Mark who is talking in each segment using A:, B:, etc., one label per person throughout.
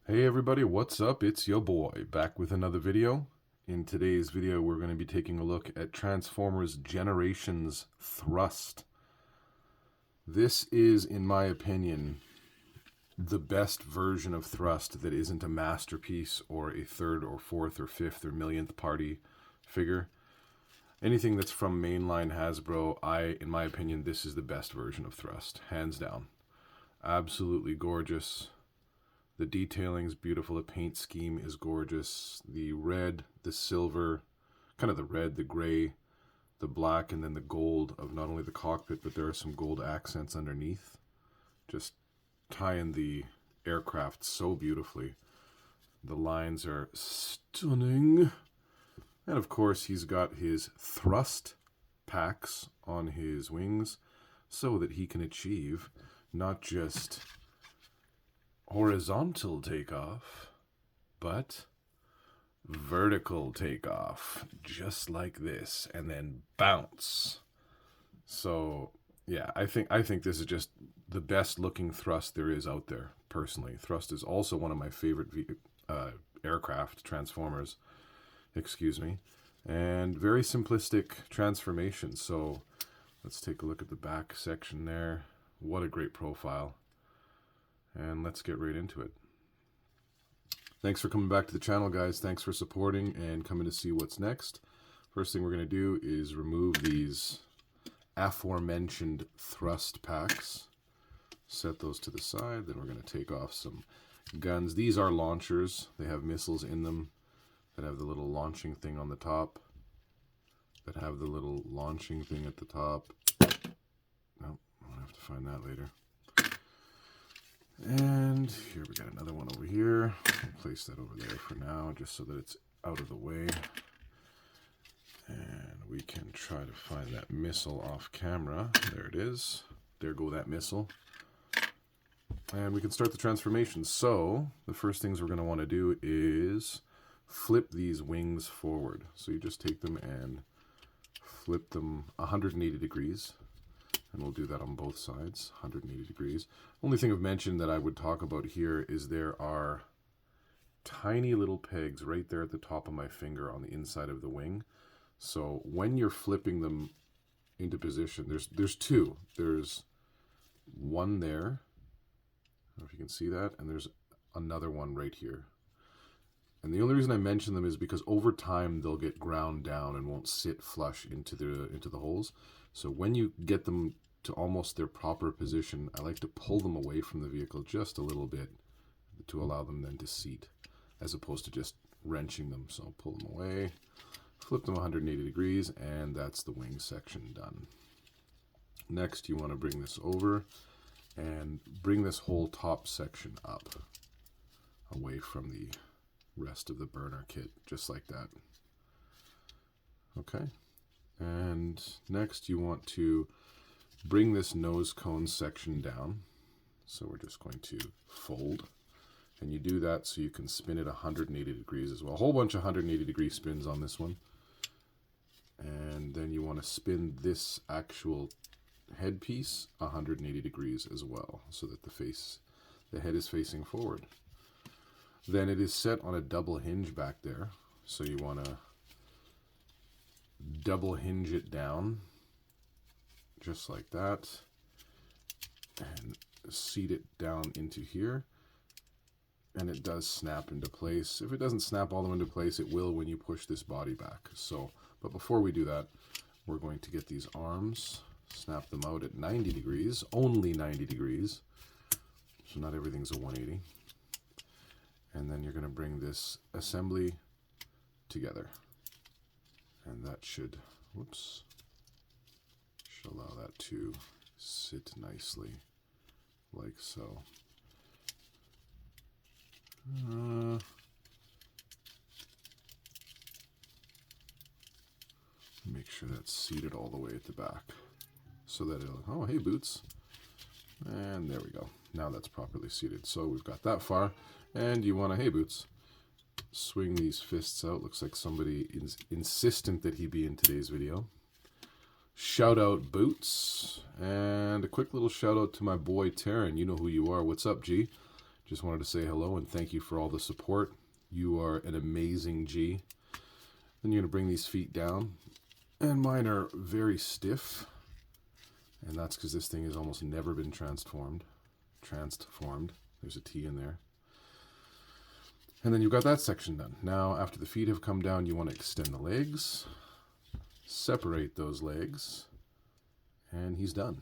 A: Hey everybody, what's up? It's your boy, back with another video. In today's video, we're going to be taking a look at Transformers Generations Thrust. This is, in my opinion, the best version of Thrust that isn't a masterpiece or a third or fourth or fifth or millionth party figure. Anything that's from mainline Hasbro, in my opinion, this is the best version of Thrust, hands down. Absolutely gorgeous. The detailing's beautiful. The paint scheme is gorgeous. The red, the silver, kind of the red, the gray, the black, and then the gold of not only the cockpit, but there are some gold accents underneath. Just tying the aircraft so beautifully. The lines are stunning. And of course, he's got his thrust packs on his wings so that he can achieve not just horizontal takeoff, but vertical takeoff, just like this, and then bounce. So yeah, I think this is just the best looking thrust there is out there. Personally, thrust is also one of my favorite aircraft transformers. Excuse me, and very simplistic transformation. So let's take a look at the back section there. What a great profile. And let's get right into it. Thanks for coming back to the channel, guys. Thanks for supporting and coming to see what's next. First thing we're going to do is remove these aforementioned thrust packs. Set those to the side. Then we're going to take off some guns. These are launchers. They have missiles in them that have the little launching thing on the top. That have the little launching thing at the top. Oh, I'll have to find that later. And here we got another one over here. I'll place that over there for now, just so that it's out of the way. And we can try to find that missile off camera. There it is. There go that missile. And we can start the transformation. So the first things we're going to want to do is flip these wings forward. So you just take them and flip them 180 degrees. And we'll do that on both sides, 180 degrees. Only thing I've mentioned that I would talk about here is there are tiny little pegs right there at the top of my finger on the inside of the wing. So when you're flipping them into position, there's two. There's one there, I don't know if you can see that, and there's another one right here. And the only reason I mention them is because over time they'll get ground down and won't sit flush into the holes. So when you get them to almost their proper position, I like to pull them away from the vehicle just a little bit to allow them then to seat, as opposed to just wrenching them. So pull them away, flip them 180 degrees, and that's the wing section done. Next, you want to bring this over and bring this whole top section up away from the rest of the burner kit, just like that. Okay. And next you want to bring this nose cone section down. So we're just going to fold. And you do that so you can spin it 180 degrees as well. A whole bunch of 180 degree spins on this one. And then you want to spin this actual headpiece 180 degrees as well, so that the head is facing forward. Then it is set on a double hinge back there. So you want to double hinge it down just like that and seat it down into here, and it does snap into place. If it doesn't snap all the way into place, it will when you push this body back. So, but before we do that, we're going to get these arms, snap them out at 90 degrees, only 90 degrees, so not everything's a 180. And then you're going to bring this assembly together. And that should allow that to sit nicely, like so. Make sure that's seated all the way at the back, so that it'll, oh hey boots. And there we go. Now that's properly seated. So we've got that far, and you want to, hey boots, swing these fists out. Looks like somebody is insistent that he be in today's video. Shout out Boots, and a quick little shout out to my boy Taryn. You know who you are. What's up, G? Just wanted to say hello and thank you for all the support. You are an amazing G. Then you're going to bring these feet down. And mine are very stiff. And that's because this thing has almost never been transformed. There's a T in there. And then you've got that section done. Now, after the feet have come down, you want to extend the legs. Separate those legs. And he's done.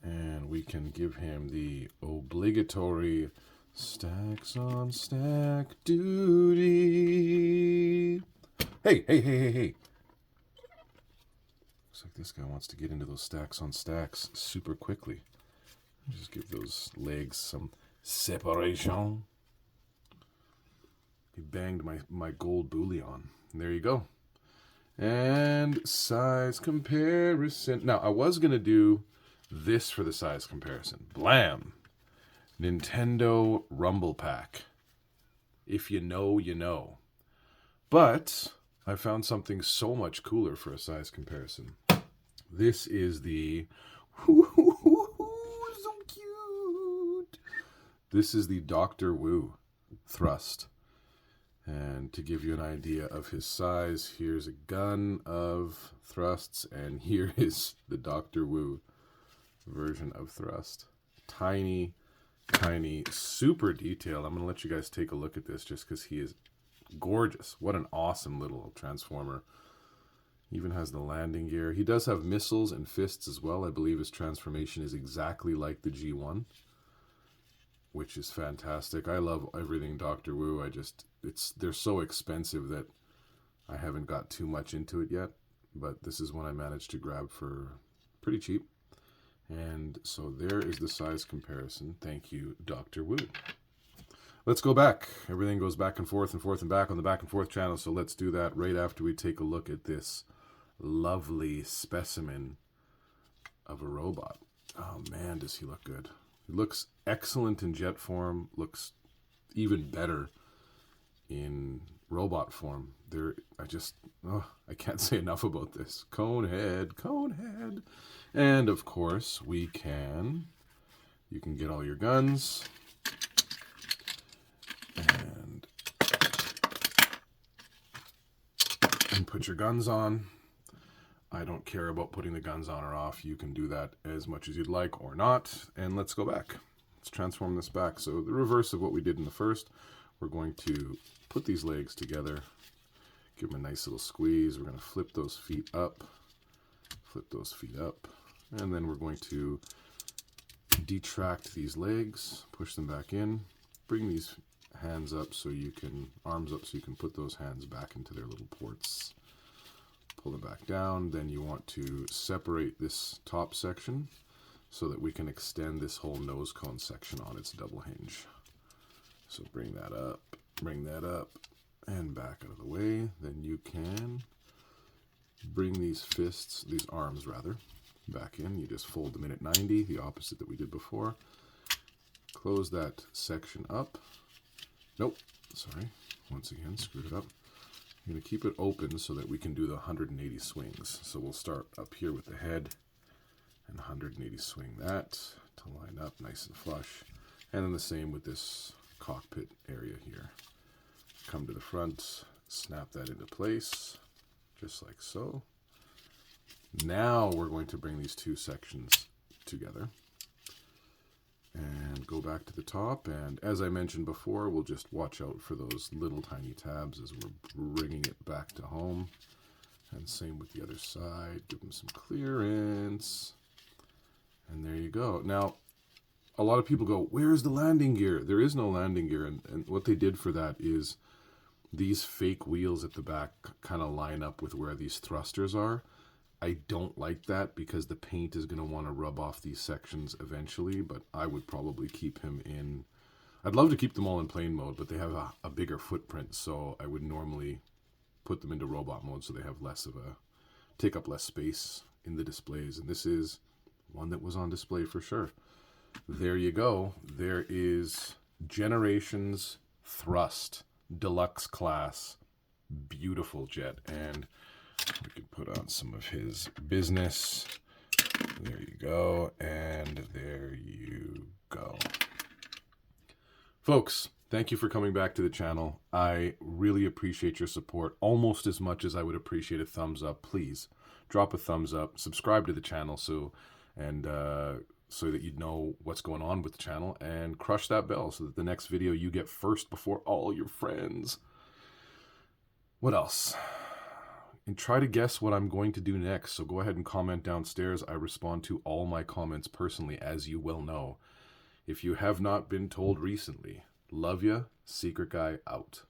A: And we can give him the obligatory stacks on stack duty. Hey. Looks like this guy wants to get into those stacks on stacks super quickly. Just give those legs some separation. He banged my gold bullion. There you go. And size comparison. Now, I was going to do this for the size comparison. Blam! Nintendo Rumble Pack. If you know, you know. But I found something so much cooler for a size comparison. This is the... so cute! This is the Dr. Wu thrust. And to give you an idea of his size, here's a gun of thrusts, and here is the Dr. Wu version of thrust. Tiny, super detailed. I'm going to let you guys take a look at this just because he is gorgeous. What an awesome little transformer. He even has the landing gear. He does have missiles and fists as well. I believe his transformation is exactly like the G1, which is fantastic. I love everything Dr. Wu. They're so expensive that I haven't got too much into it yet, but this is one I managed to grab for pretty cheap. And so there is the size comparison. Thank you, Dr. Wu. Let's go back. Everything goes back and forth and back on the back and forth channel, so let's do that right after we take a look at this lovely specimen of a robot. Oh man, does he look good. He looks excellent in jet form, looks even better in robot form. I can't say enough about this. Cone head. And of course, you can get all your guns. And put your guns on. I don't care about putting the guns on or off. You can do that as much as you'd like or not. And let's go back. Let's transform this back. So the reverse of what we did in the first, we're going to put these legs together, give them a nice little squeeze. We're going to flip those feet up, and then we're going to detract these legs, push them back in, bring these hands up arms up so you can put those hands back into their little ports. Pull them back down. Then you want to separate this top section so that we can extend this whole nose cone section on its double hinge. So bring that up, and back out of the way. Then you can bring these arms back in. You just fold them in at 90, the opposite that we did before. Close that section up. Nope, sorry. Once again, screwed it up. I'm going to keep it open so that we can do the 180 swings. So we'll start up here with the head and 180 swing that to line up nice and flush. And then the same with this cockpit area here. Come to the front, snap that into place, just like so. Now we're going to bring these two sections together and go back to the top. And as I mentioned before, we'll just watch out for those little tiny tabs as we're bringing it back to home. And same with the other side. Give them some clearance. And there you go. Now, a lot of people go, where's the landing gear? There is no landing gear. And what they did for that is these fake wheels at the back kind of line up with where these thrusters are. I don't like that because the paint is going to want to rub off these sections eventually, but I would probably keep him in. I'd love to keep them all in plane mode, but they have a bigger footprint, so I would normally put them into robot mode so they have take up less space in the displays. And this is one that was on display for sure. There you go. There is Generations Thrust Deluxe class. Beautiful jet. And we can put on some of his business. There you go. And there you go. Folks, thank you for coming back to the channel. I really appreciate your support almost as much as I would appreciate a thumbs up. Please drop a thumbs up, subscribe to the channel so that you know what's going on with the channel, and crush that bell so that the next video you get first before all your friends. What else? And try to guess what I'm going to do next, so go ahead and comment downstairs. I respond to all my comments personally, as you well know. If you have not been told recently, love ya, Secret Guy out.